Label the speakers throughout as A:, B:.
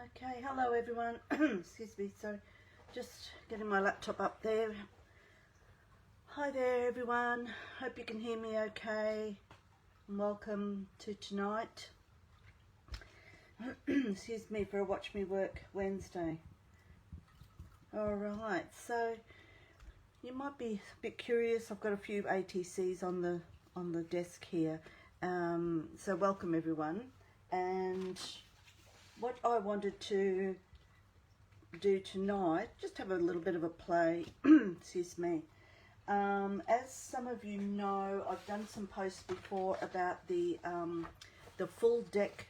A: Okay, hello everyone. Excuse me, so just getting my laptop up there. Hi there everyone, hope you can hear me okay. Welcome to tonight. Excuse me for a Watch Me Work Wednesday. Alright, so you might be a bit curious. I've got a few ATCs on the desk here. So welcome everyone. And what I wanted to do tonight, just have a little bit of a play, excuse me. As some of you know, I've done some posts before about the full deck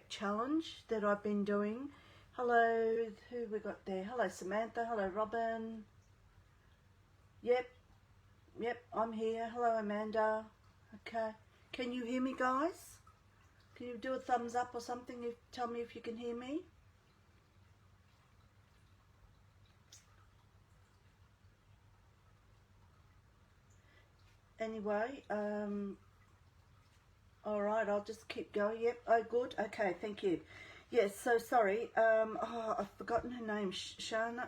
A: challenge that I've been doing. Hello, who we got there? Hello Samantha, hello Robin. Yep, I'm here. Hello Amanda. Okay, can you hear me guys? Can you do a thumbs up or something? Tell me if you can hear me. Anyway, all right, I'll just keep going. Yep, oh good, okay, thank you. Yes, so sorry, oh, I've forgotten her name, Shana,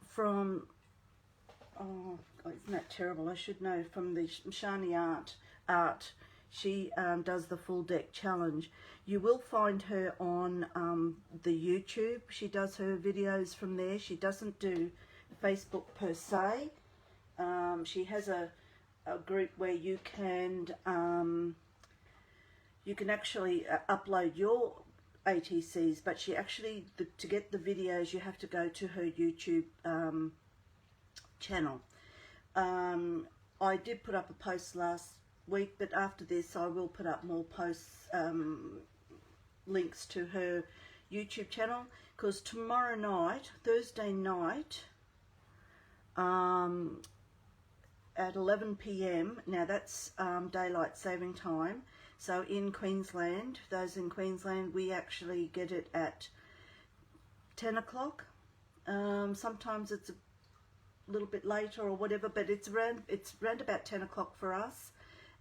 A: from, oh, isn't that terrible, I should know, from the Shani Art. She does the full deck challenge. You will find her on the YouTube. She does her videos from there. She doesn't do Facebook per se. She has a group where you can actually upload your ATCs, but she actually, to get the videos, you have to go to her YouTube channel. I did put up a post last week, but after this I will put up more posts, links to her YouTube channel, because tomorrow night, Thursday night, at 11 p.m, now that's daylight saving time, so in Queensland, those in Queensland, we actually get it at 10 o'clock. Sometimes it's a little bit later or whatever, but it's around about 10 o'clock for us.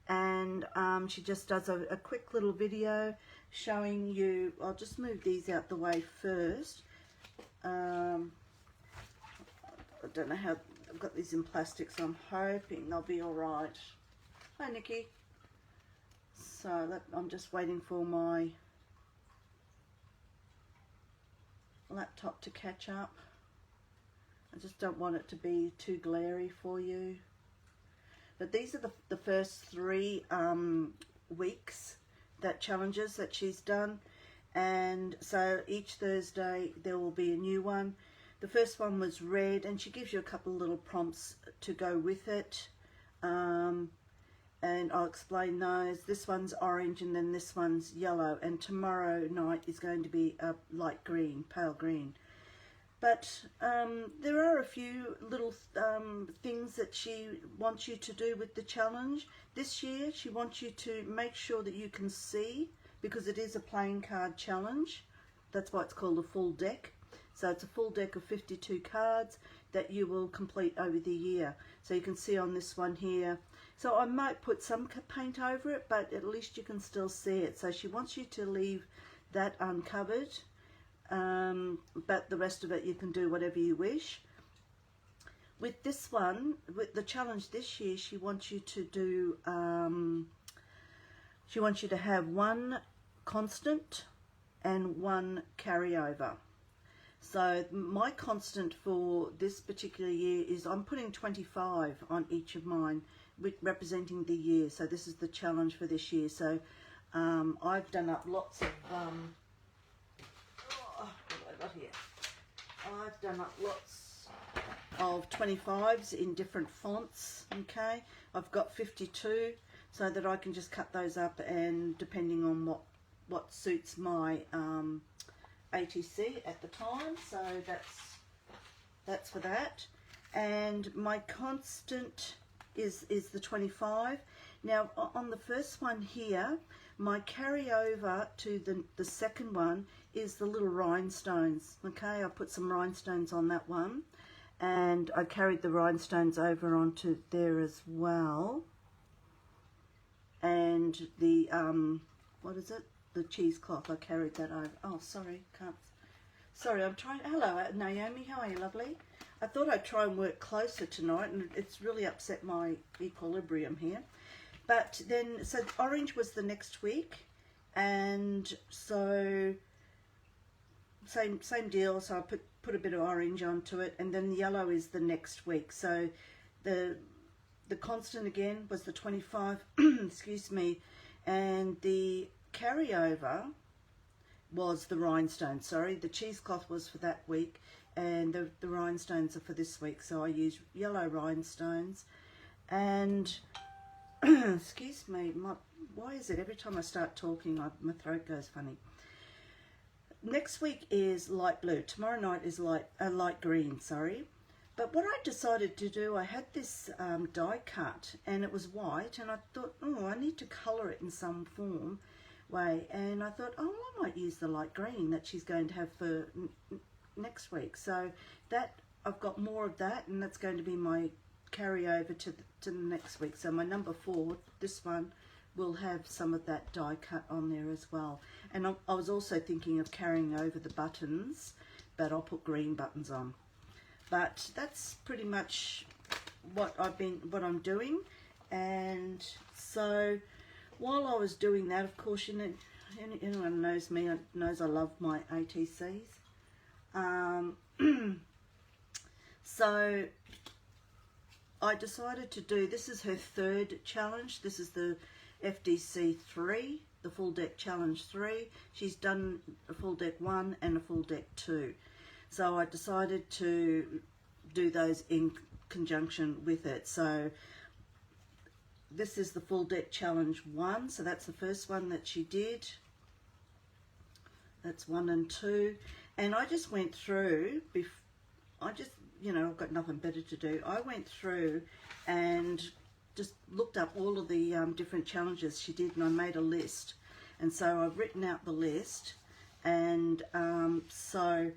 A: And she just does a quick little video showing you. I'll just move these out the way first. I don't know how, I've got these in plastic, so I'm hoping they'll be all right. Hi Nikki. So I'm just waiting for my laptop to catch up. I just don't want it to be too glary for you. But these are the first 3 weeks challenges that she's done, and so each Thursday there will be a new one. The first one was red, and she gives you a couple of little prompts to go with it, and I'll explain those. This one's orange, and then this one's yellow, and tomorrow night is going to be a light green, pale green. But there are a few little things that she wants you to do with the challenge. This year she wants you to make sure that you can see, because it is a playing card challenge. That's why it's called a full deck. So it's a full deck of 52 cards that you will complete over the year. So you can see on this one here. So I might put some paint over it, but at least you can still see it. So she wants you to leave that uncovered. But the rest of it you can do whatever you wish. With this one, with the challenge this year, she wants you to do, she wants you to have 1 constant and 1 carryover. So my constant for this particular year is I'm putting 25 on each of mine, representing the year. So this is the challenge for this year. So I've done up lots of I've done up lots of 25s in different fonts. Okay, I've got 52, so that I can just cut those up, and depending on what suits my ATC at the time. So that's for that. And my constant is the 25. Now on the first one here, my carryover to the second one is the little rhinestones. Okay, I put some rhinestones on that one, and I carried the rhinestones over onto there as well. And the what is it? the cheesecloth. I carried that over. Oh, sorry, can't. Sorry, I'm trying. Hello, Naomi. How are you, lovely? I thought I'd try and work closer tonight, and it's really upset my equilibrium here. But then, so orange was the next week, and so same deal. So I put a bit of orange onto it, and then the yellow is the next week. So the constant again was the 25. Excuse me, and the carryover was the rhinestone. Sorry, the cheesecloth was for that week, and the rhinestones are for this week. So I use yellow rhinestones, and excuse me, why is it every time I start talking my throat goes funny? Next week is light blue. Tomorrow night is light green, sorry. But what I decided to do, I had this die cut, and it was white, and I thought, oh, I need to colour it in some form way, and I thought, oh, I might use the light green that she's going to have for next week. So that, I've got more of that, and that's going to be my carryover to the next week. So my number 4, this one, will have some of that die cut on there as well. And I was also thinking of carrying over the buttons, but I'll put green buttons on. But that's pretty much what I'm doing. And so while I was doing that, of course, you know, anyone knows me, knows I love my ATCs. So I decided to do, this is her 3rd challenge. This is the FDC 3, the full deck challenge 3. She's done a full deck 1 and a full deck 2. So I decided to do those in conjunction with it. So this is the full deck challenge 1. So that's the first one that she did. That's 1 and 2. And I just went through, you know, I've got nothing better to do. I went through and just looked up all of the different challenges she did, and I made a list. And so I've written out the list, and so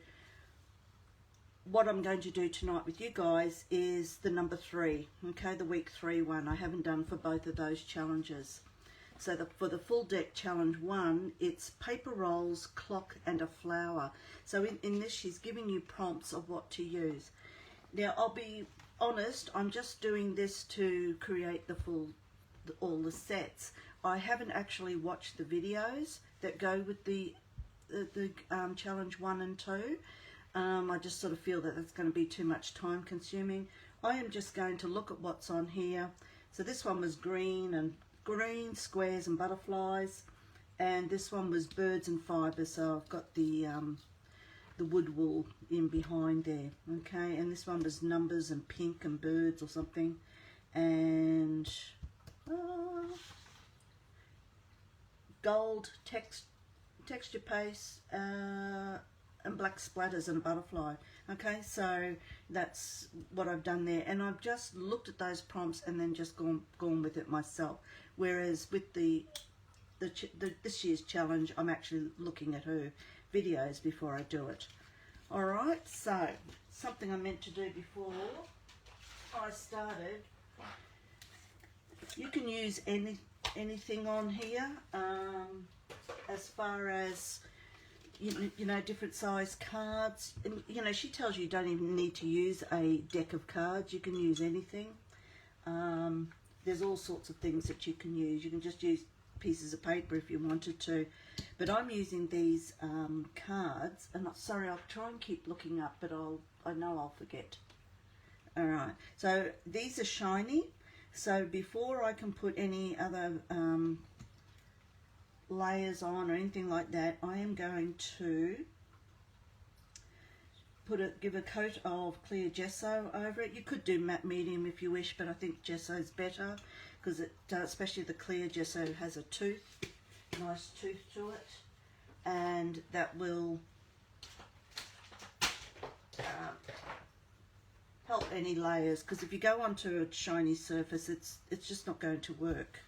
A: what I'm going to do tonight with you guys is the number 3, okay, the week 3 one. I haven't done for both of those challenges. So for the full deck challenge 1, it's paper rolls, clock, and a flower. So in this, she's giving you prompts of what to use. Now, I'll be honest, I'm just doing this to create all the sets. I haven't actually watched the videos that go with the challenge 1 and 2. I just sort of feel that that's going to be too much time consuming. I am just going to look at what's on here. So this one was green, squares and butterflies, and this one was birds and fibres. So I've got the wood wool in behind there, okay, and this one was numbers and pink and birds or something, and gold texture paste and black splatters and a butterfly. Okay, so that's what I've done there, and I've just looked at those prompts and then just gone with it myself. Whereas with this year's challenge, I'm actually looking at her videos before I do it. All right, so something I meant to do before I started. You can use anything on here, as far as you know, different size cards. And you know, she tells you don't even need to use a deck of cards. You can use anything. There's all sorts of things that you can use. You can just use pieces of paper if you wanted to, but I'm using these cards, and sorry, I'll try and keep looking up, but I know I'll forget. All right, so these are shiny, so before I can put any other layers on or anything like that, I am going to give a coat of clear gesso over it. You could do matte medium if you wish, but I think gesso is better, because it especially the clear gesso has a nice tooth to it, and that will help any layers, because if you go onto a shiny surface, it's just not going to work.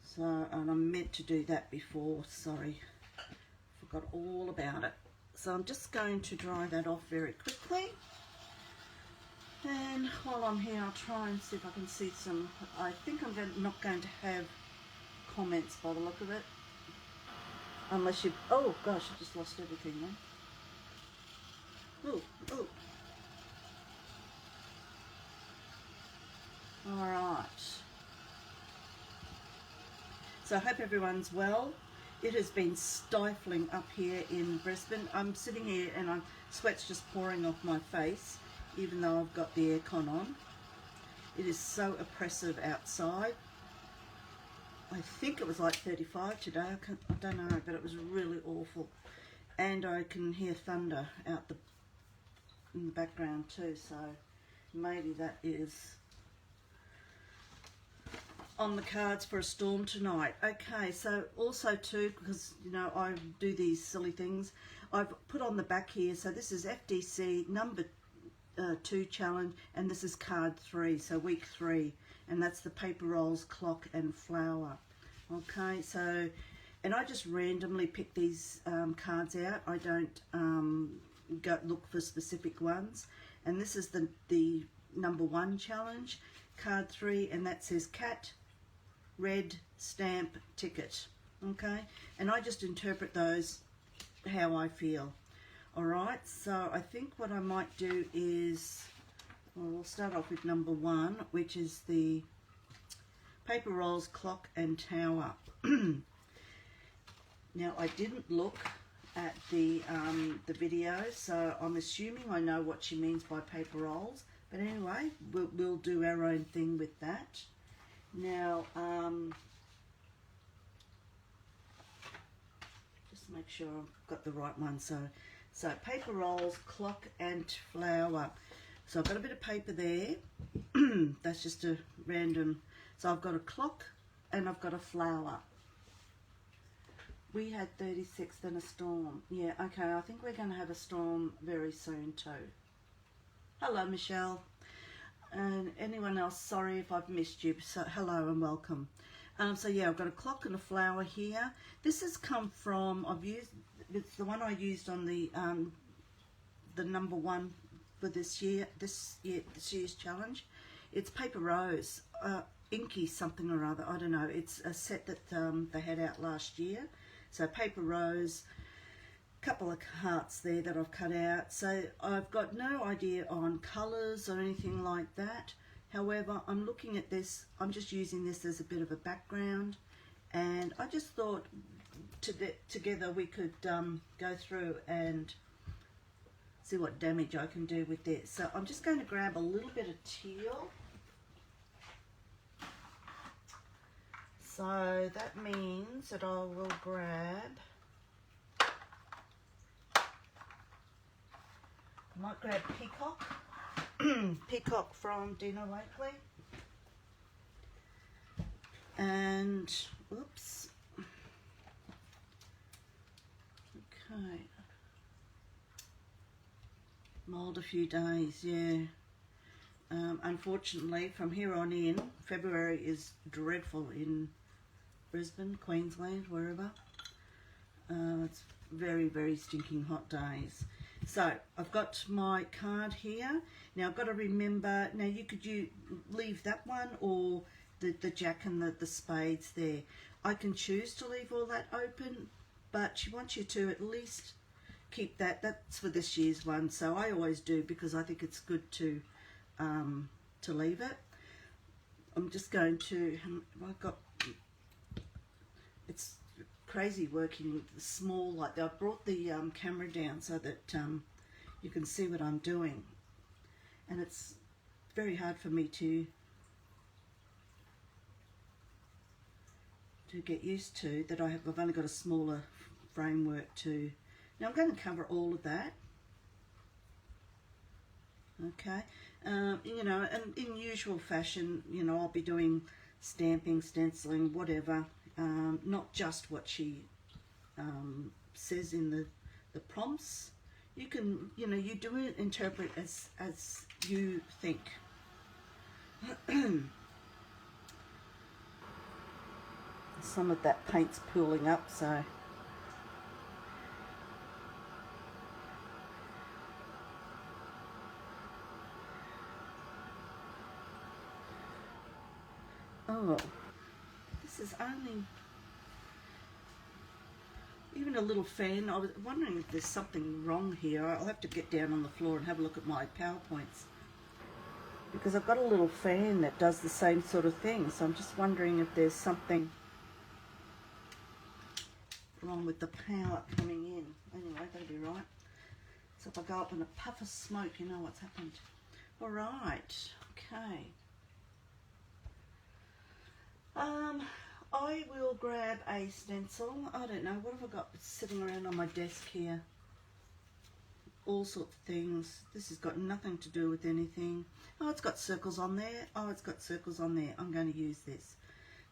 A: So, and I meant to do that before, sorry, forgot all about it. So I'm just going to dry that off very quickly. And while I'm here, I'll try and see if I can see some. I think I'm not going to have comments by the look of it. Unless you, oh gosh, I just lost everything then. Ooh, ooh. All right. So I hope everyone's well. It has been stifling up here in Brisbane. I'm sitting here and sweat's just pouring off my face, even though I've got the aircon on. It is so oppressive outside. I think it was like 35 today. I don't know, but it was really awful. And I can hear thunder out in the background too, so maybe that is on the cards for a storm tonight. Okay, so also too, because you know I do these silly things, I've put on the back here, so this is FDC number 2 challenge, and this is card 3, so week 3, and that's the paper rolls, clock and flower. Okay, so, and I just randomly pick these cards out. I don't go look for specific ones, and this is the number 1 challenge, card 3, and that says cat, red, stamp, ticket. Okay, and I just interpret those how I feel. Alright, so I think what I might do is, well, we'll start off with number 1, which is the paper rolls, clock and tower. Now I didn't look at the video, so I'm assuming I know what she means by paper rolls, but anyway, we'll do our own thing with that. Now just make sure I've got the right one. So paper rolls, clock and flower. So I've got a bit of paper there. That's just a random. So I've got a clock and I've got a flower. We had 36, then a storm. Yeah, okay, I think we're going to have a storm very soon too. Hello, Michelle. And anyone else, sorry if I've missed you. So hello and welcome. So yeah, I've got a clock and a flower here. This has come from, it's the one I used on the number 1 for this year's challenge. It's paper rose, inky something or other, I don't know. It's a set that they had out last year. So paper rose, couple of hearts there that I've cut out. So I've got no idea on colours or anything like that. However, I'm looking at this, I'm just using this as a bit of a background, and I just thought together we could go through and see what damage I can do with this. So I'm just going to grab a little bit of teal. So that means that I will grab, I might grab Peacock, Peacock from Dino Wakely, and, oops, okay, mould a few days, yeah. Unfortunately, from here on in, February is dreadful in Brisbane, Queensland, wherever. It's very, very stinking hot days. So I've got my card here. Now I've got to remember, now you could leave that one or the jack and the spades there. I can choose to leave all that open, but she wants you to at least keep that. That's for this year's one, so I always do because I think it's good to leave it. I'm just going to, I've got, it's crazy working small like that. I brought the camera down so that you can see what I'm doing, and it's very hard for me to get used to that. I've only got a smaller framework to. Now I'm going to cover all of that. Okay, you know, and in usual fashion, you know, I'll be doing stamping, stenciling, whatever, not just what she says in the prompts. You can, you know, you do it, interpret as you think. Some of that paint's pooling up, so. Oh, this is only, even a little fan. I was wondering if there's something wrong here. I'll have to get down on the floor and have a look at my PowerPoints, because I've got a little fan that does the same sort of thing. So I'm just wondering if there's something wrong with the power coming in. Anyway, that'll be right. So if I go up in a puff of smoke, you know what's happened. All right, okay. I will grab a stencil. I don't know, what have I got sitting around on my desk here? All sorts of things. This has got nothing to do with anything. Oh, it's got circles on there. Oh, it's got circles on there. I'm going to use this.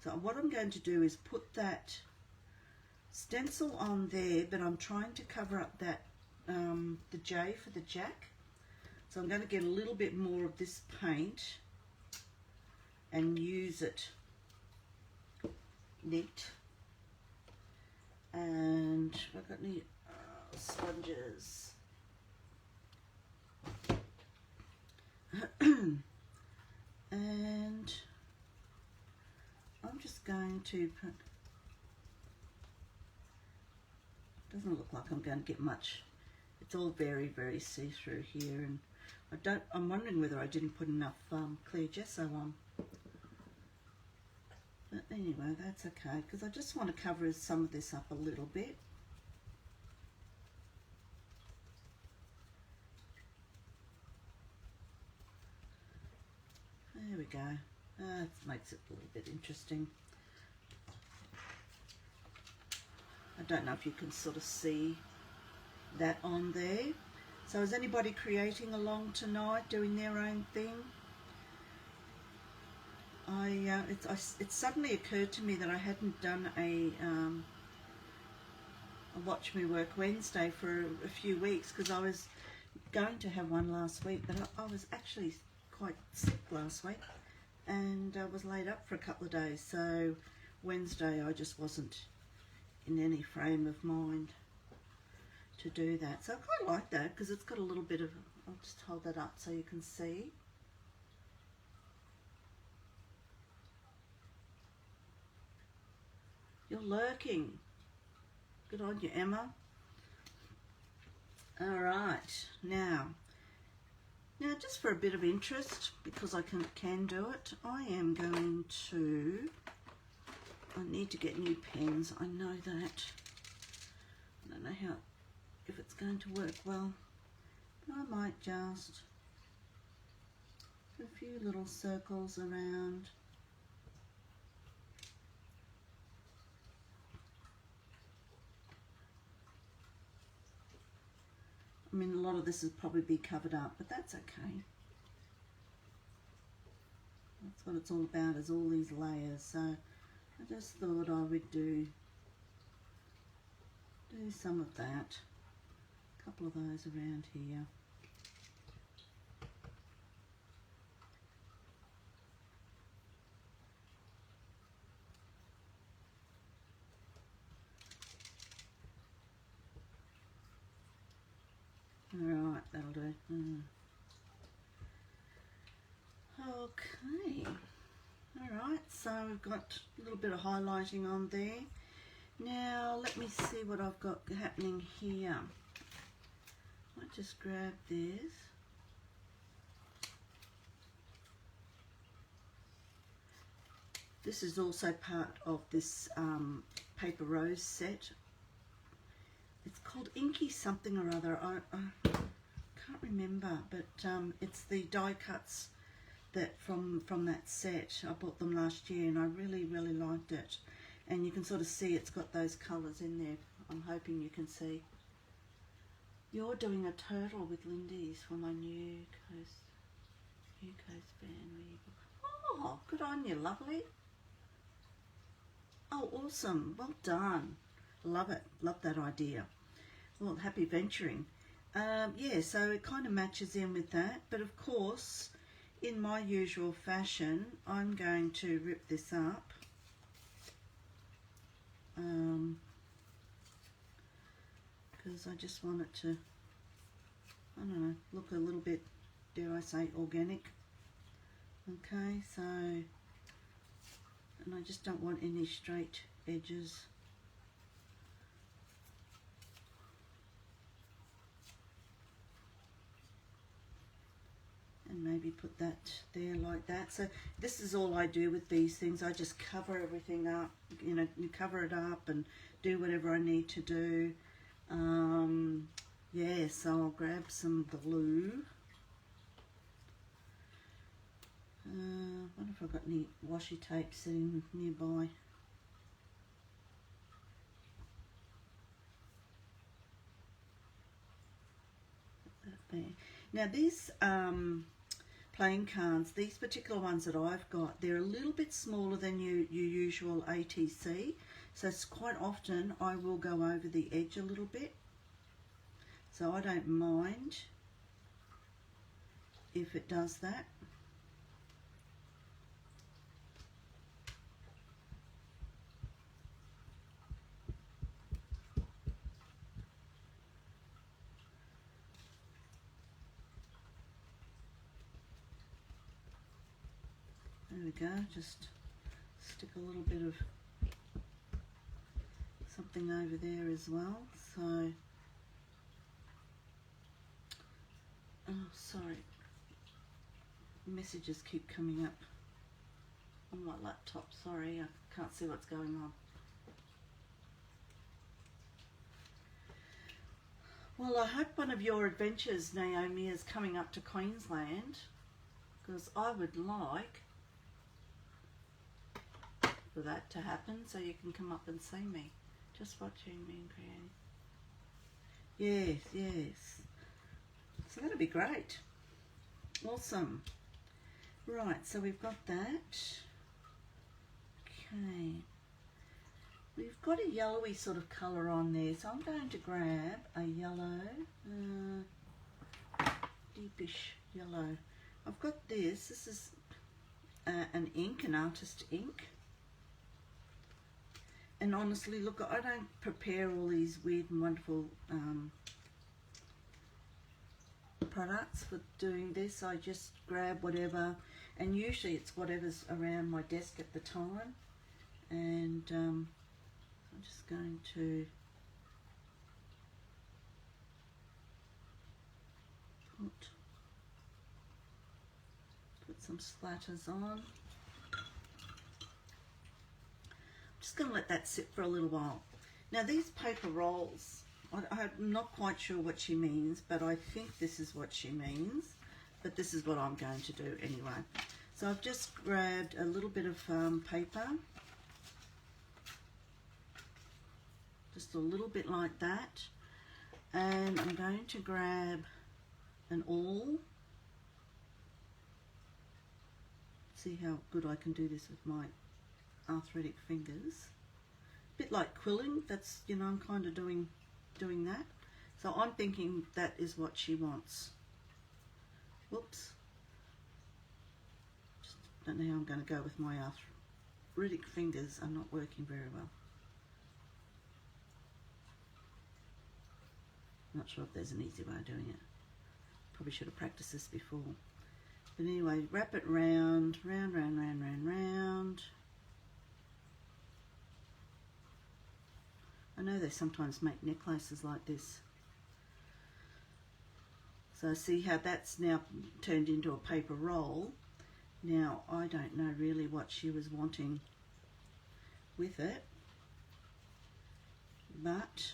A: So what I'm going to do is put that stencil on there, but I'm trying to cover up that the J for the Jack. So I'm going to get a little bit more of this paint and use it. Neat. And I've got any sponges. And I'm just going to put, doesn't look like I'm going to get much. It's all very, very see-through here, and I'm wondering whether I didn't put enough clear gesso on. But anyway, that's okay, because I just want to cover some of this up a little bit. There we go. That makes it a little bit interesting. I don't know if you can sort of see that on there. So is anybody creating along tonight, doing their own thing? It suddenly occurred to me that I hadn't done a Watch Me Work Wednesday for a few weeks, because I was going to have one last week, but I was actually quite sick last week and I was laid up for a couple of days. So Wednesday I just wasn't in any frame of mind to do that. So I quite like that, because it's got a little bit of, I'll just hold that up so you can see. You're lurking. Good on you, Emma. All right, now just for a bit of interest, because I can do it, I am going to, I need to get new pens, I know that. I don't know if it's going to work well, but I might just put a few little circles around. I mean, a lot of this will probably be covered up, but that's okay. That's what it's all about, is all these layers. So I just thought I would do some of that. A couple of those around here. Alright, that'll do. Okay. Alright, so we've got a little bit of highlighting on there. Now, let me see what I've got happening here. I might just grab this. This is also part of this paper rose set. It's called Inky something or other. I can't remember, but it's the die cuts that from that set. I bought them last year and I really, really liked it. And you can sort of see it's got those colours in there. I'm hoping you can see. You're doing a turtle with Lindy's for my new coast band. Oh, good on you, lovely. Oh, awesome. Well done. Love it. Love that idea. Well, happy venturing. Yeah, so it kind of matches in with that. But of course, in my usual fashion, I'm going to rip this up. Because I just want it to, I don't know, look a little bit, dare I say, organic. Okay, so, and I just don't want any straight edges. and maybe put that there like that. So this is all I do with these things. I just cover everything up, you know, you cover it up and do whatever I need to do. Yeah, so I'll grab some glue. I wonder if I've got any washi tape sitting nearby. Put that there. Now these playing cards, these particular ones that I've got, they're a little bit smaller than your usual ATC. So it's quite often I will go over the edge a little bit. So I don't mind if it does that. There we go, just stick a little bit of something over there as well. So, oh sorry, messages keep coming up on my laptop, sorry, I can't see what's going on. Well, I hope one of your adventures, Naomi, is coming up to Queensland, because I would like for that to happen so you can come up and see me. Just watching me and creating. Yes, yes. So that'll be great. Awesome. Right, so we've got that. Okay. We've got a yellowy sort of colour on there, so I'm going to grab a yellow, deepish yellow. I've got this. This is an ink, an artist ink. And honestly, look, I don't prepare all these weird and wonderful products for doing this. I just grab whatever, and usually it's whatever's around my desk at the time. And I'm just going to put some splatters on. Just going to let that sit for a little while. Now these paper rolls, I'm not quite sure what she means, but I think this is what she means. But this is what I'm going to do anyway. So I've just grabbed a little bit of paper, just a little bit like that, and I'm going to grab an awl. See how good I can do this with my arthritic fingers. A bit like quilling, that's, you know, I'm kind of doing that. So I'm thinking that is what she wants. Whoops. Just don't know how I'm going to go with my arthritic fingers. I'm not working very well. Not sure if there's an easy way of doing it. Probably should have practiced this before. But anyway, wrap it round, round, round, round, round, round. I know they sometimes make necklaces like this. So see how that's now turned into a paper roll. Now I don't know really what she was wanting with it, but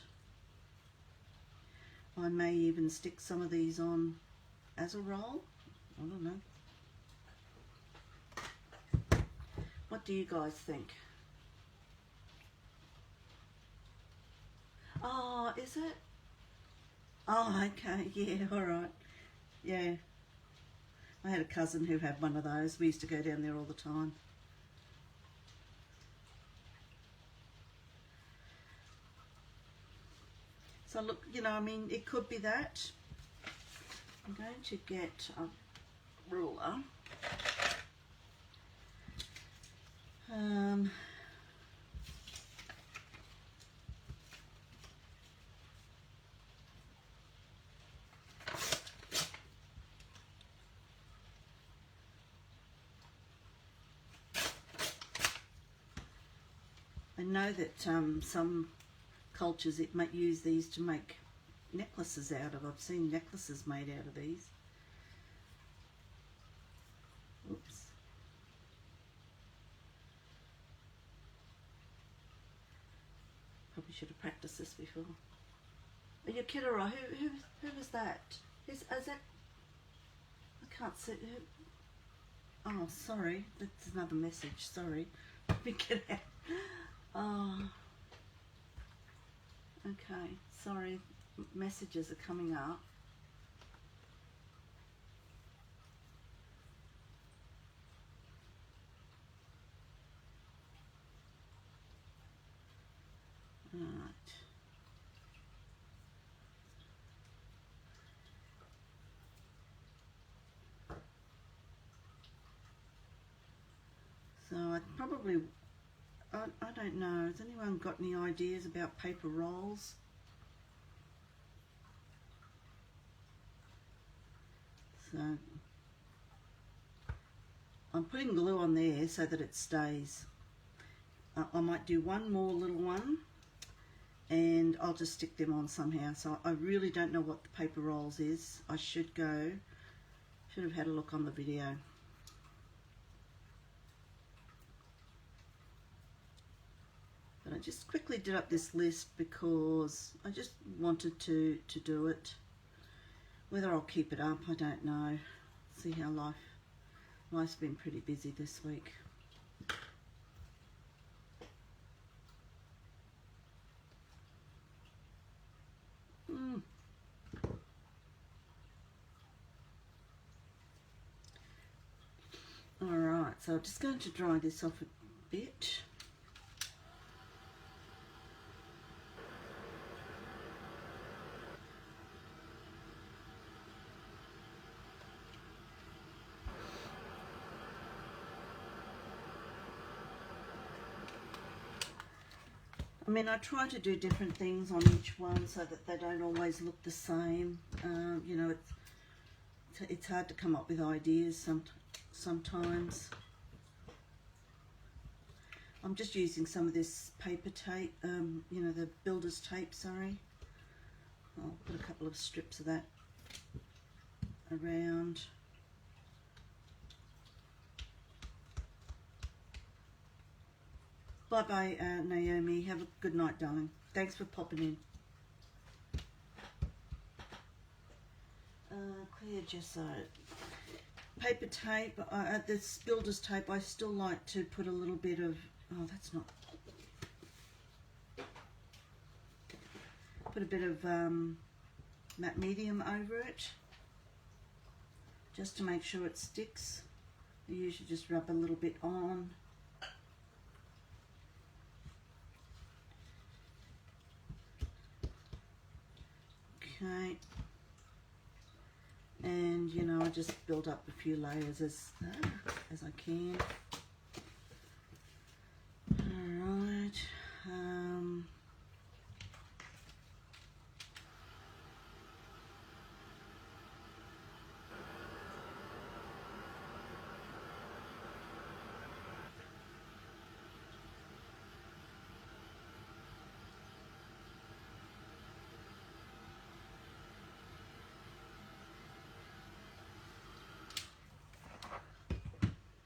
A: I may even stick some of these on as a roll. I don't know. What do you guys think? Oh, is it? Oh, okay, yeah, all right. Yeah. I had a cousin who had one of those. We used to go down there all the time. So look, you know, I mean, it could be that. I'm going to get a ruler. I know that some cultures might use these to make necklaces out of. I've seen necklaces made out of these. You should have practiced this before. Are you kidding? Who was that? Is that? I can't see. Oh, sorry. That's another message. Sorry. Let me get out. Oh. Okay. Sorry. Messages are coming up. Right. So I probably, I don't know, has anyone got any ideas about paper rolls? So I'm putting glue on there so that it stays. I might do one more little one and I'll just stick them on somehow. So I really don't know what the paper rolls is. I should have had a look on the video. But I just quickly did up this list because I just wanted to do it. Whether I'll keep it up, I don't know. See how life's been pretty busy this week. Alright, so I'm just going to dry this off a bit. I mean, I try to do different things on each one so that they don't always look the same. You know, it's hard to come up with ideas sometimes. I'm just using some of this paper tape, you know, the builder's tape, sorry. I'll put a couple of strips of that around. Bye-bye, Naomi. Have a good night, darling. Thanks for popping in. Clear gesso. Paper tape. This builder's tape, I still like to put a little bit of... Oh, that's not... Put a bit of matte medium over it. Just to make sure it sticks. I usually just rub a little bit on. Okay, and you know, I just build up a few layers as I can. All right.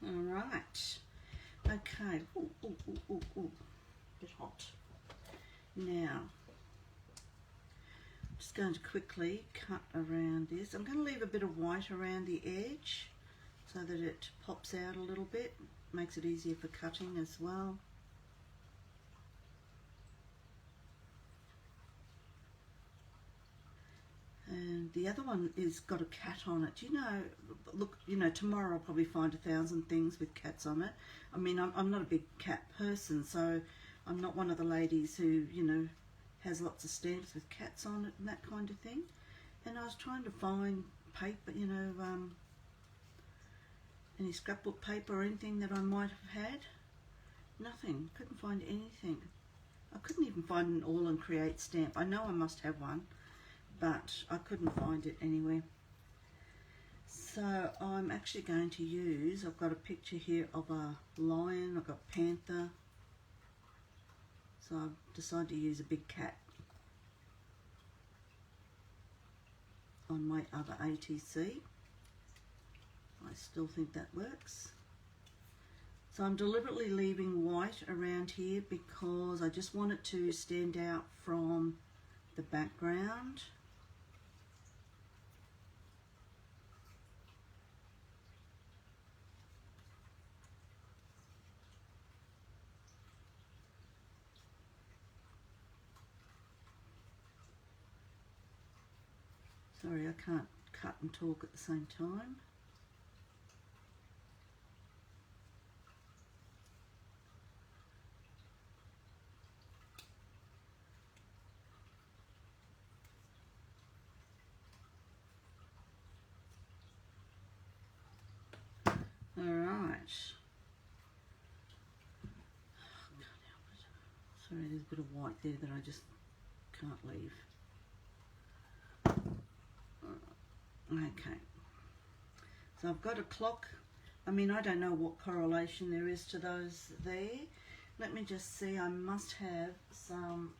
A: Alright, okay, ooh, bit hot. Now, I'm just going to quickly cut around this. I'm going to leave a bit of white around the edge so that it pops out a little bit, makes it easier for cutting as well. And the other one is got a cat on it. You know, look, you know, tomorrow I'll probably find 1,000 things with cats on it. I mean, I'm not a big cat person, so I'm not one of the ladies who, you know, has lots of stamps with cats on it and that kind of thing. And I was trying to find paper, you know, any scrapbook paper or anything that I might have had. Nothing. Couldn't find anything. I couldn't even find an All and Create stamp. I know I must have one, but I couldn't find it anywhere. So I'm actually going to use, I've got a picture here of a lion, I've got panther. So I've decided to use a big cat on my other ATC. I still think that works. So I'm deliberately leaving white around here because I just want it to stand out from the background. Sorry, I can't cut and talk at the same time. All right. Sorry, there's a bit of white there that I just can't leave. Okay. So I've got a clock. I mean, I don't know what correlation there is to those there. Let me just see. I must have some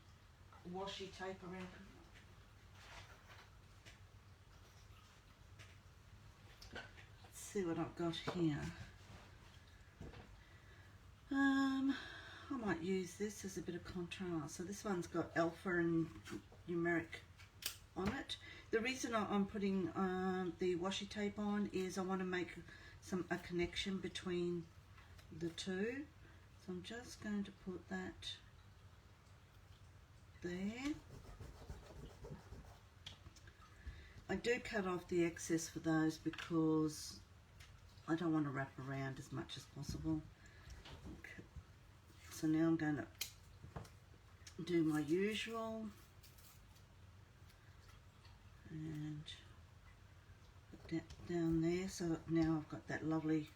A: washi tape around. Let's see what I've got here. I might use this as a bit of contrast. So this one's got alpha and numeric on it. The reason I'm putting the washi tape on is I want to make a connection between the two. So I'm just going to put that there. I do cut off the excess for those because I don't want to wrap around as much as possible. Okay. So now I'm going to do my usual and put that down there. So now I've got that lovely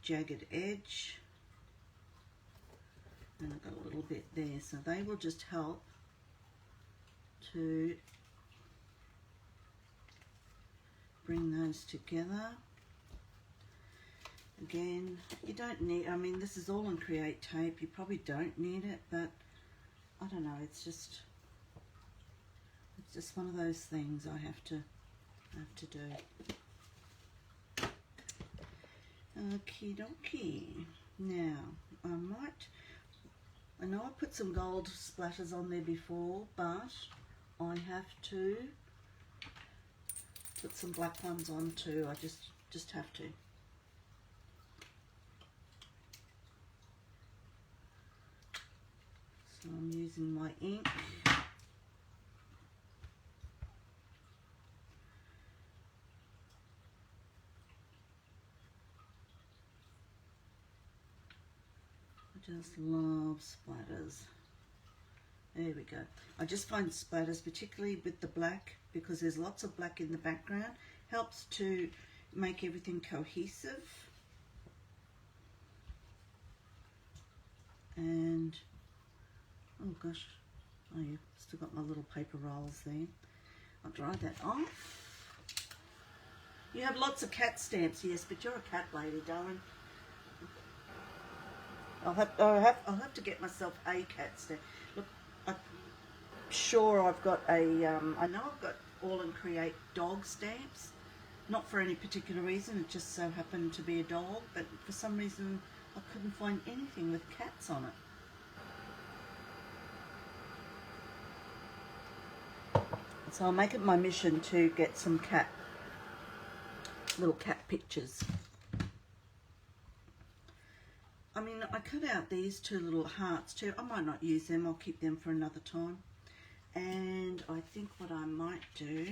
A: jagged edge and I've got a little bit there. So they will just help to bring those together. Again, you don't need, I mean, this is all on Create tape. You probably don't need it, but I don't know, it's just one of those things I have to do. Okie dokie. Now, I know I put some gold splatters on there before, but I have to put some black ones on too. I just have to. So I'm using my ink. I just love splatters. There we go. I just find splatters, particularly with the black, because there's lots of black in the background, helps to make everything cohesive. And oh gosh, oh yeah, still got my little paper rolls there. I'll dry that off. You have lots of cat stamps, yes, but you're a cat lady, darling. I'll have to get myself a cat stamp. Look, I'm sure I've got a I know I've got all in Create dog stamps. Not for any particular reason, it just so happened to be a dog, but for some reason I couldn't find anything with cats on it. So I'll make it my mission to get some little cat pictures. I mean, I cut out these two little hearts too. I might not use them, I'll keep them for another time. And I think what I might do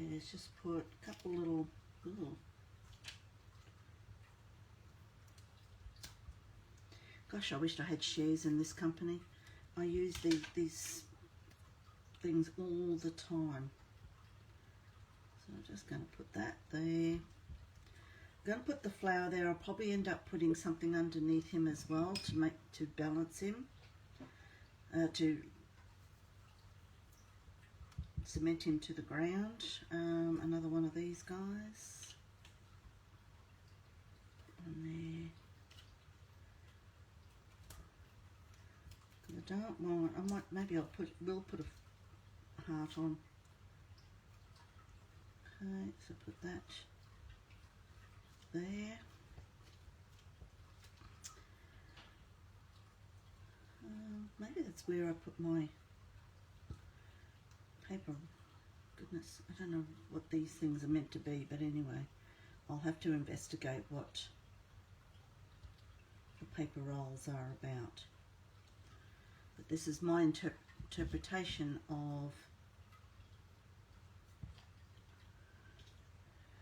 A: is just put a couple little, gosh, I wished I had shares in this company. I use these things all the time. So I'm just going to put that there. I'm going to put the flower there. I'll probably end up putting something underneath him as well to balance him, to cement him to the ground. Another one of these guys. And there. I don't want. Maybe we'll put a heart on. Okay, so put that there. Maybe that's where I put my paper. Goodness, I don't know what these things are meant to be, but anyway, I'll have to investigate what the paper rolls are about. But this is my interpretation of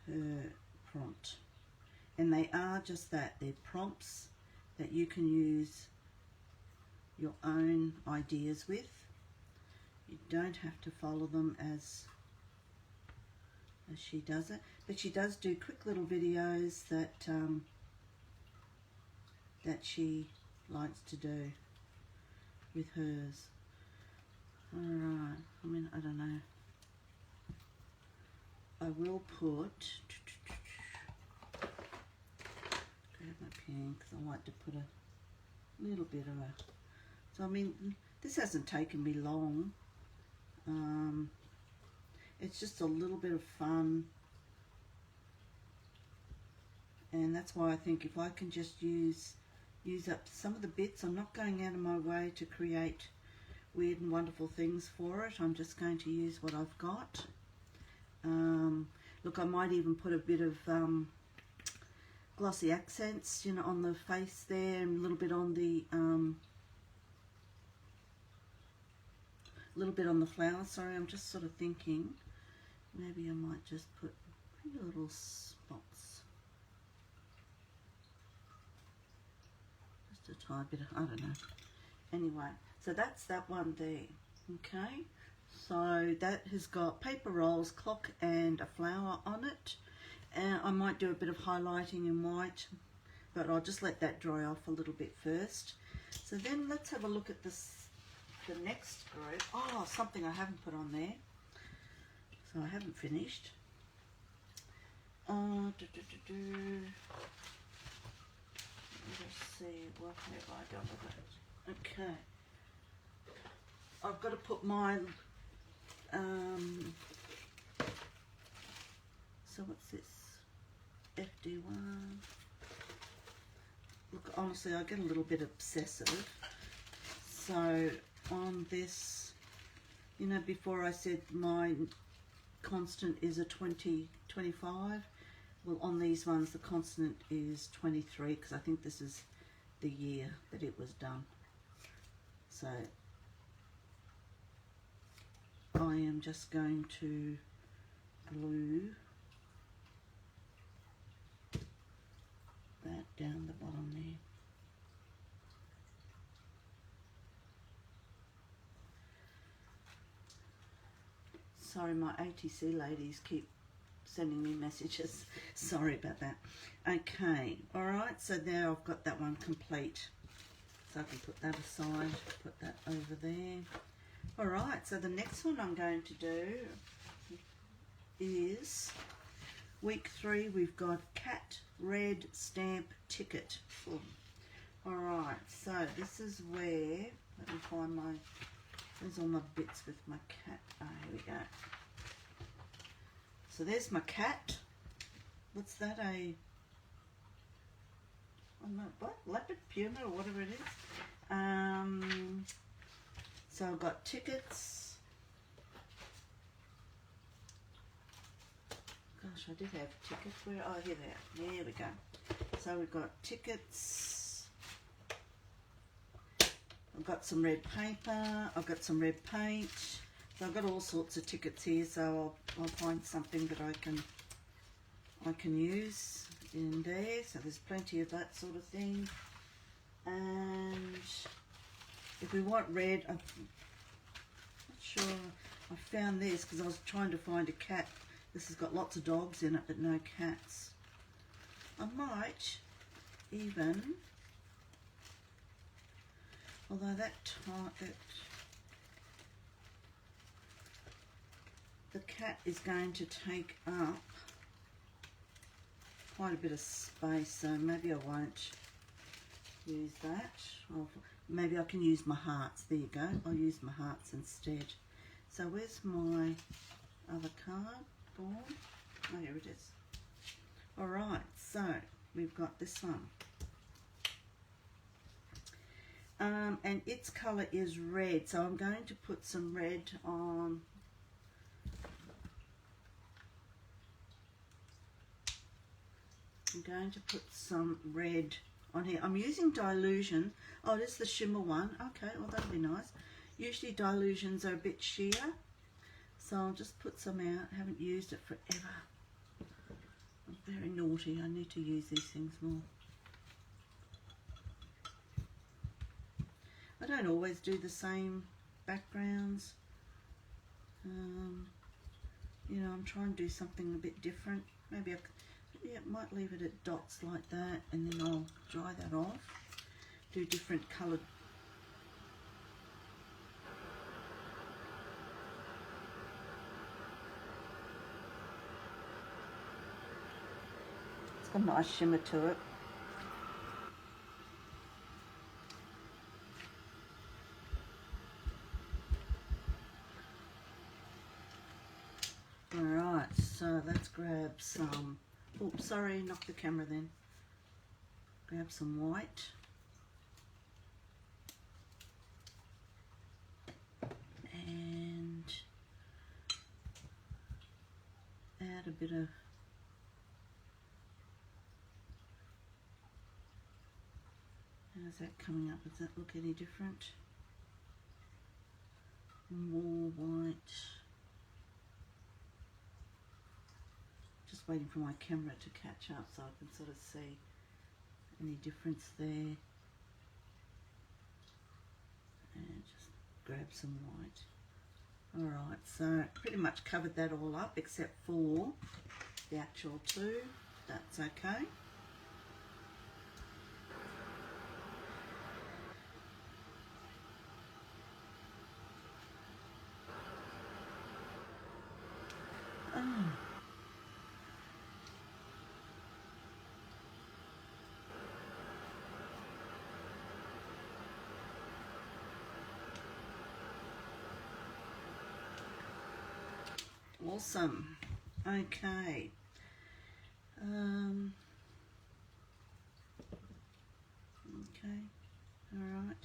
A: her prompt. And they are just that, they're prompts that you can use your own ideas with. You don't have to follow them as she does it, but she does do quick little videos that that she likes to do with hers. Alright, I mean, I don't know. I will put, grab my pen because I like to put a little bit of a, so I mean, this hasn't taken me long. It's just a little bit of fun, and that's why I think if I can just use up some of the bits, I'm not going out of my way to create weird and wonderful things for it. I'm just going to use what I've got. Look, I might even put a bit of glossy accents, you know, on the face there, and a little bit on the flower. Sorry, I'm just sort of thinking maybe I might just put maybe little spots, just a tiny bit of, I don't know. Anyway, so that's that one there. Okay, so that has got paper rolls, clock and a flower on it, and I might do a bit of highlighting in white, but I'll just let that dry off a little bit first. So then let's have a look at this, the next group. Oh, something I haven't put on there, so I haven't finished. Let's see, what have I done with it? Okay, I've got to put my so what's this? FD1. Look, honestly, I get a little bit obsessive. So on this, you know, before I said my constant is a 2025. Well, on these ones, the constant is 23, because I think this is the year that it was done. So I am just going to glue that down the bottom there. Sorry, my ATC ladies keep sending me messages. Sorry about that. Okay, alright, so now I've got that one complete. So I can put that aside, put that over there. Alright, so the next one I'm going to do is week 3. We've got cat red stamp ticket. Alright, so this is where, let me find my, there's all my bits with my cat. Oh, here we go. So there's my cat. What's that, a, I'm not, what, leopard, puma, or whatever it is. So I've got tickets. Gosh, I did have tickets. Where? Oh, here they are. There we go. So we've got tickets. I've got some red paper. I've got some red paint. So I've got all sorts of tickets here. So I'll find something that I can use in there. So there's plenty of that sort of thing. And if we want red, I'm not sure. I found this because I was trying to find a cat. This has got lots of dogs in it, but no cats. I might even, although that the cat is going to take up quite a bit of space, so maybe I won't use that. Maybe I can use my hearts. There you go. I'll use my hearts instead. So where's my other card? Oh, here it is. Alright, so we've got this one. And its colour is red, so I'm going to put some red on. I'm going to put some red on here. I'm using Dilution. Oh, this is the shimmer one. Okay, well that'll be nice. Usually Dilutions are a bit sheer, so I'll just put some out. I haven't used it forever. I'm very naughty. I need to use these things more. I don't always do the same backgrounds. You know, I'm trying to do something a bit different. Maybe I might leave it at dots like that, and then I'll dry that off. Do different coloured. It's got a nice shimmer to it. Alright, so let's grab some, oops, sorry, knock the camera then. Grab some white. And add a bit of, how's that coming up? Does that look any different? More white. Just waiting for my camera to catch up so I can sort of see any difference there. And just grab some white. Alright, so pretty much covered that all up except for the actual two. That's okay. Oh. Awesome. Okay. Okay. All right.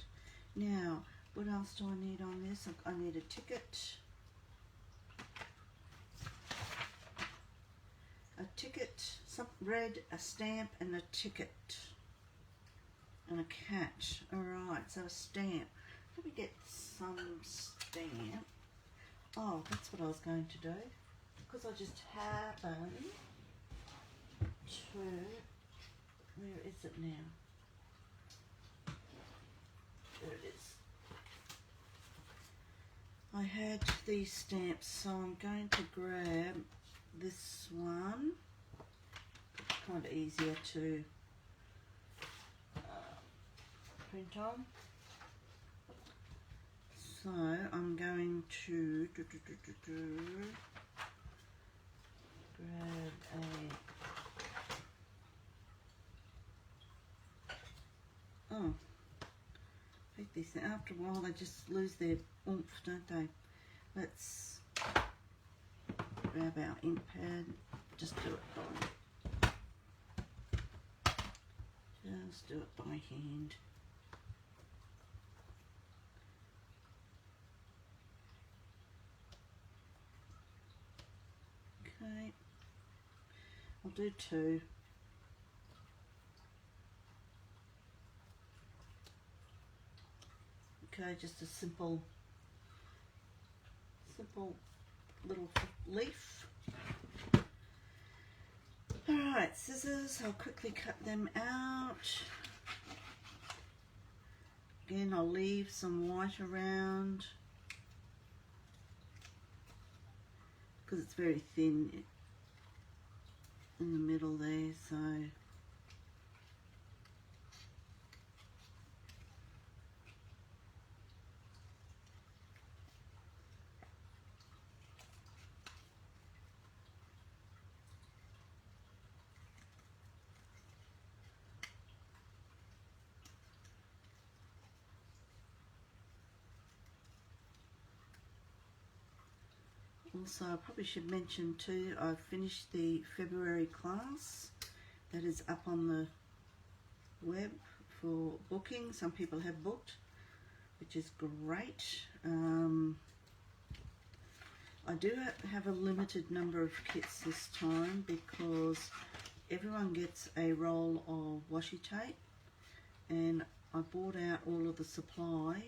A: Now, what else do I need on this? I need a ticket. A ticket, some red, a stamp, and a ticket. And a cat. All right. So a stamp. Let me get some stamp. Oh, that's what I was going to do, because I just happened to, where is it now? There it is. I had these stamps, so I'm going to grab this one. It's kind of easier to print on. So I'm going to grab a, oh, pick these. After a while they just lose their oomph, don't they? Let's grab our ink pad, just do it by hand. Okay, I'll do two. Okay, just a simple little leaf. Alright, scissors, I'll quickly cut them out. Again, I'll leave some white around, because it's very thin in the middle there, so also, I probably should mention too, I've finished the February class, that is up on the web for booking. Some people have booked, which is great. I do have a limited number of kits this time because everyone gets a roll of washi tape, and I bought out all of the supplies.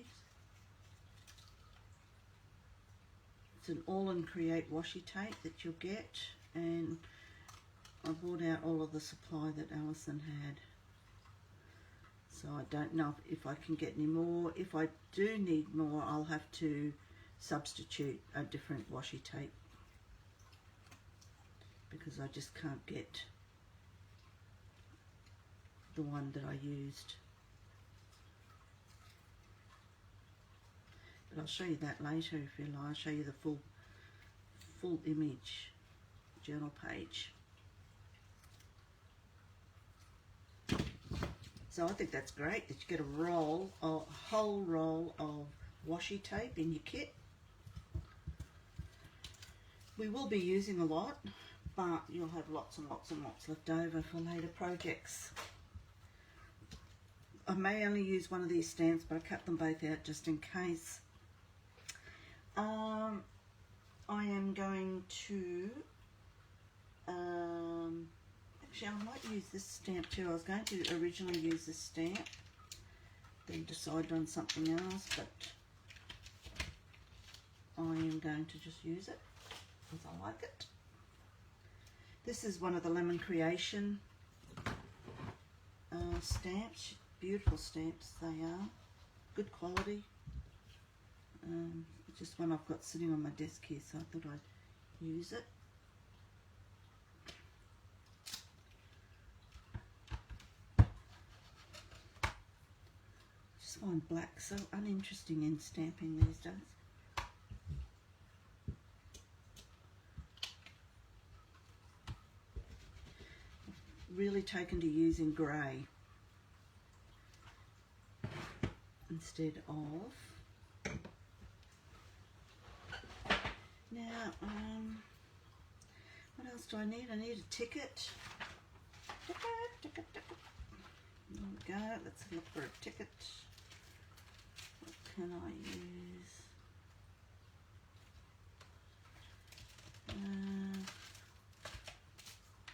A: It's an All and Create washi tape that you'll get, and I bought out all of the supply that Alison had. So I don't know if I can get any more. If I do need more, I'll have to substitute a different washi tape because I just can't get the one that I used. But I'll show you that later if you like. I'll show you the full image journal page. So I think that's great that you get a whole roll of washi tape in your kit. We will be using a lot, but you'll have lots and lots and lots left over for later projects. I may only use one of these stamps, but I cut them both out just in case. I am going to, actually I might use this stamp too. I was going to originally use this stamp, then decided on something else, but I am going to just use it because I like it. This is one of the Lemon Creation stamps. Beautiful stamps they are, good quality. It's just one I've got sitting on my desk here, so I thought I'd use it. I just find black so uninteresting in stamping these days. Really taken to using grey instead of. Now, what else do I need? I need a ticket. Ticket. There we go. Let's look for a ticket. What can I use?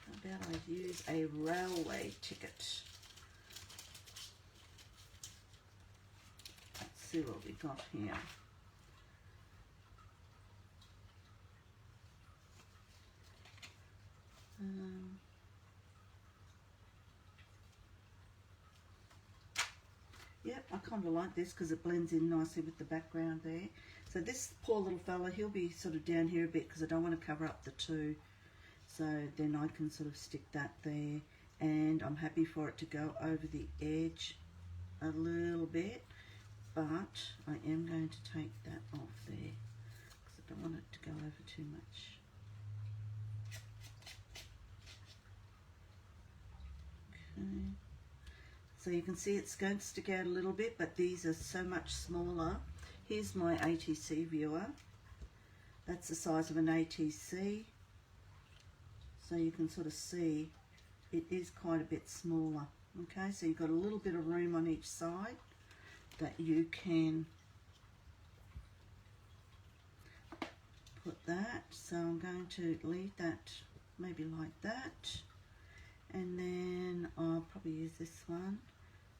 A: How about I use a railway ticket? Let's see what we got here. Yep, I kind of like this because it blends in nicely with the background there. So this poor little fella, he'll be sort of down here a bit because I don't want to cover up the two. So then I can sort of stick that there, and I'm happy for it to go over the edge a little bit, but I am going to take that off there because I don't want it to go over too much. Okay. So you can see it's going to stick out a little bit, but these are so much smaller. Here's my ATC viewer. That's the size of an ATC. So you can sort of see it is quite a bit smaller. Okay, so you've got a little bit of room on each side that you can put that. So I'm going to leave that maybe like that. And then I'll probably use this one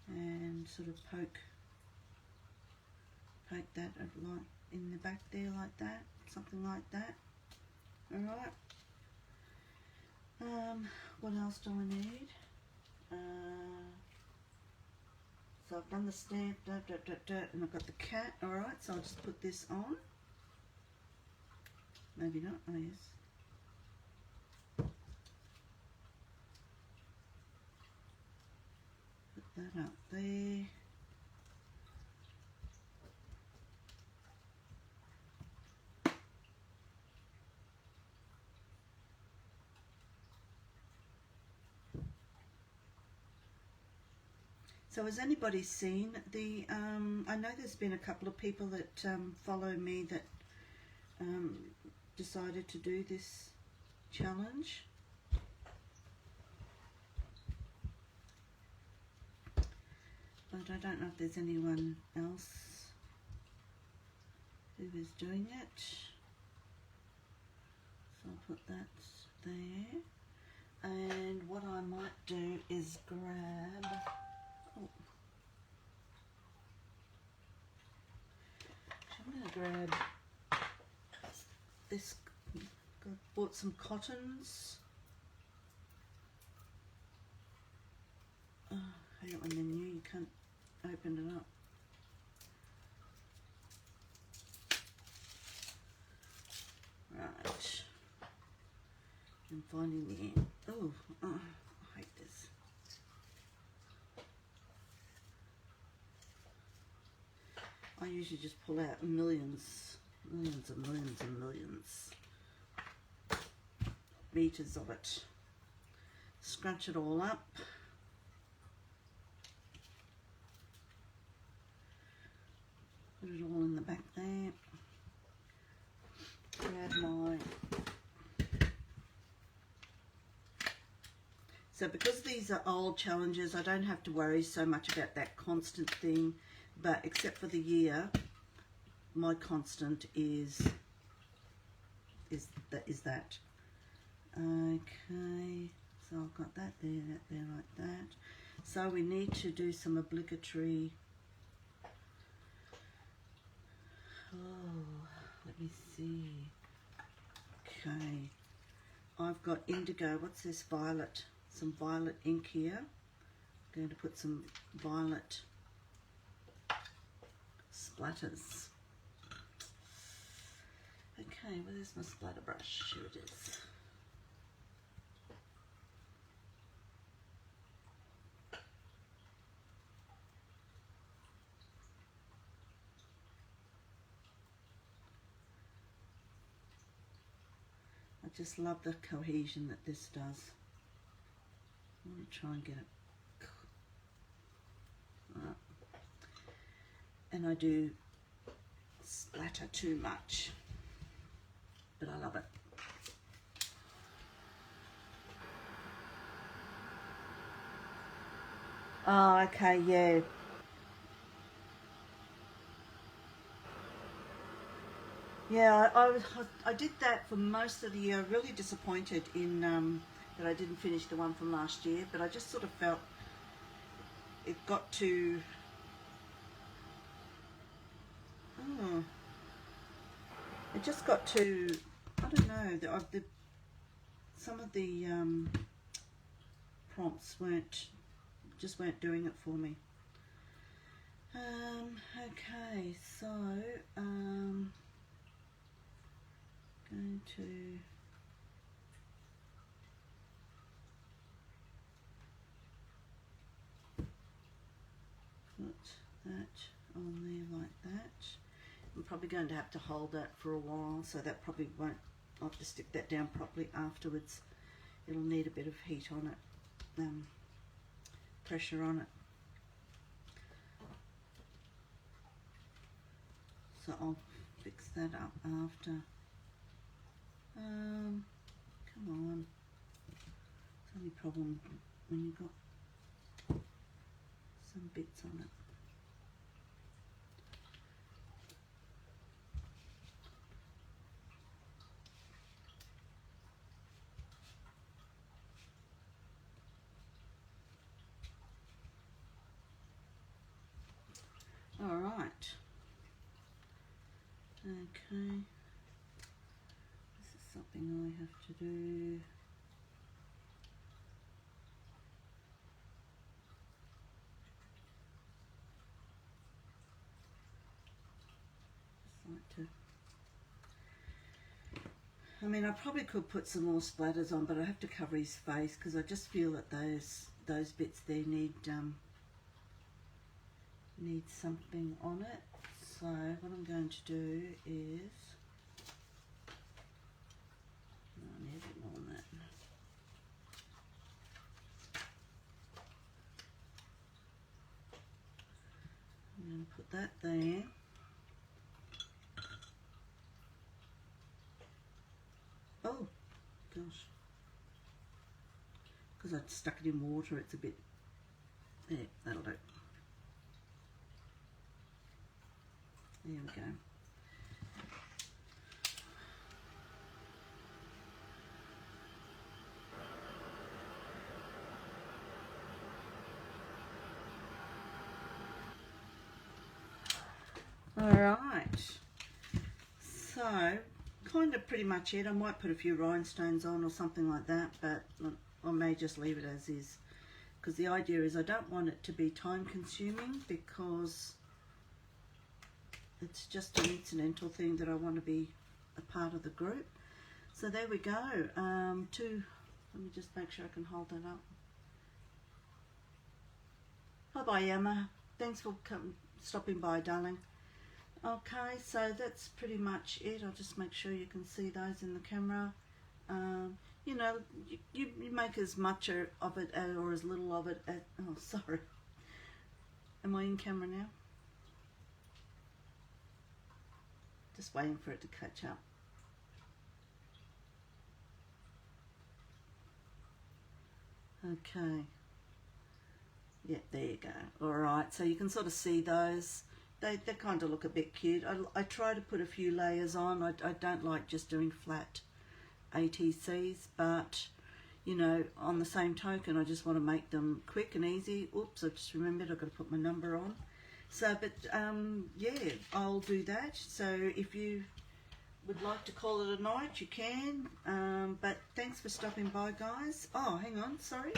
A: and sort of poke that like in the back there like that, something like that. Alright. What else do I need? So I've done the stamp, and I've got the cat. Alright, so I'll just put this on. Maybe not, oh yes. That up there. So has anybody seen the, I know there's been a couple of people that follow me that decided to do this challenge. but I don't know if there's anyone else who is doing it. So I'll put that there. And what I might do is grab, I'm going to grab this, bought some cottons. Oh, I hate it when they're new, you can't open it up. Right. I'm finding the, oh, I hate this. I usually just pull out millions and millions and millions meters of it. Scrunch it all up. Put it all in the back there. Grab my... So because these are old challenges, I don't have to worry so much about that constant thing, but except for the year, my constant is that. Okay, so I've got that there, like that. So we need to do some obligatory, let me see. Okay, I've got indigo, what's this, violet, some violet ink here. I'm going to put some violet splatters. Okay, where's my splatter brush? Here it is. I just love the cohesion that this does. I'm going to try and get it. And I do splatter too much, but I love it. Oh, okay, yeah. Yeah, I did that for most of the year. Really disappointed in that I didn't finish the one from last year, but I just sort of felt it got to... it just got to, I don't know, some of the prompts just weren't doing it for me. Okay, so going to put that on there like that. I'm probably going to have to hold that for a while, so that probably won't, I'll have to stick that down properly afterwards. It'll need a bit of heat on it, pressure on it. So I'll fix that up after. Come on. It's the only problem when you've got some bits on it. All right. Okay. This is something I have to do. Just like to. I mean, I probably could put some more splatters on, but I have to cover his face because I just feel that those bits there need something on it. So what I'm going to do is, I need a bit more on that. I'm going to put that there. Oh gosh, because I stuck it in water, it's a bit, there, that'll do. There we go. Alright, so kind of pretty much it. I might put a few rhinestones on or something like that, but I may just leave it as is, because the idea is I don't want it to be time consuming, because it's just an incidental thing that I want to be a part of the group. So there we go. Let me just make sure I can hold that up. Bye Emma, thanks for stopping by, darling. Okay, so that's pretty much it. I'll just make sure you can see those in the camera. You know, you make as much of it or as little of it as, oh sorry, am I in camera now? Just waiting for it to catch up. Okay, yeah, there you go. Alright, so you can sort of see those. They kind of look a bit cute. I try to put a few layers on. I don't like just doing flat ATCs, but you know, on the same token, I just want to make them quick and easy. Oops, I just remembered I've got to put my number on. So, but yeah, I'll do that. So if you would like to call it a night, you can. But thanks for stopping by, guys. Oh, hang on, sorry.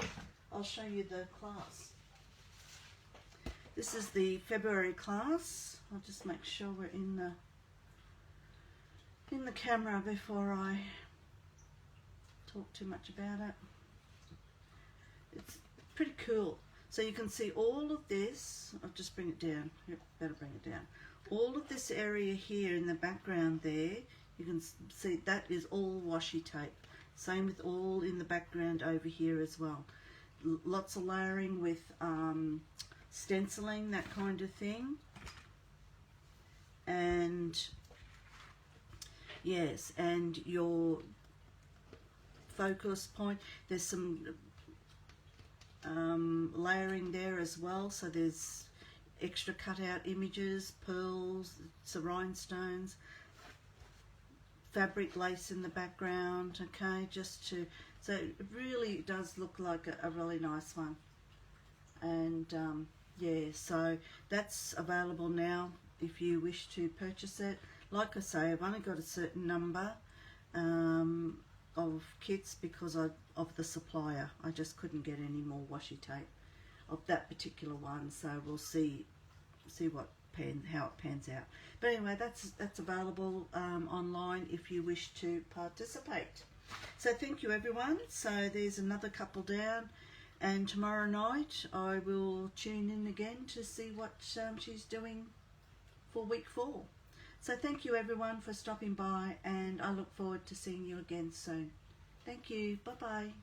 A: I'll show you the class. This is the February class. I'll just make sure we're in the camera before I talk too much about it. It's pretty cool. So you can see all of this. I'll just bring it down. Yep, better bring it down. All of this area here in the background there, you can see that is all washi tape. Same with all in the background over here as well. Lots of layering with stenciling, that kind of thing. And yes, and your focus point, there's some layering there as well. So there's extra cutout images, pearls, some rhinestones, fabric lace in the background. Okay, just to, so it really does look like a really nice one. And yeah, so that's available now if you wish to purchase it. Like I say, I've only got a certain number of kits because of the supplier. I just couldn't get any more washi tape of that particular one, so we'll see how it pans out. But anyway, that's available online if you wish to participate. So thank you everyone. So there's another couple down. And tomorrow night I will tune in again to see what she's doing for week 4. So thank you everyone for stopping by, and I look forward to seeing you again soon. Thank you. Bye bye.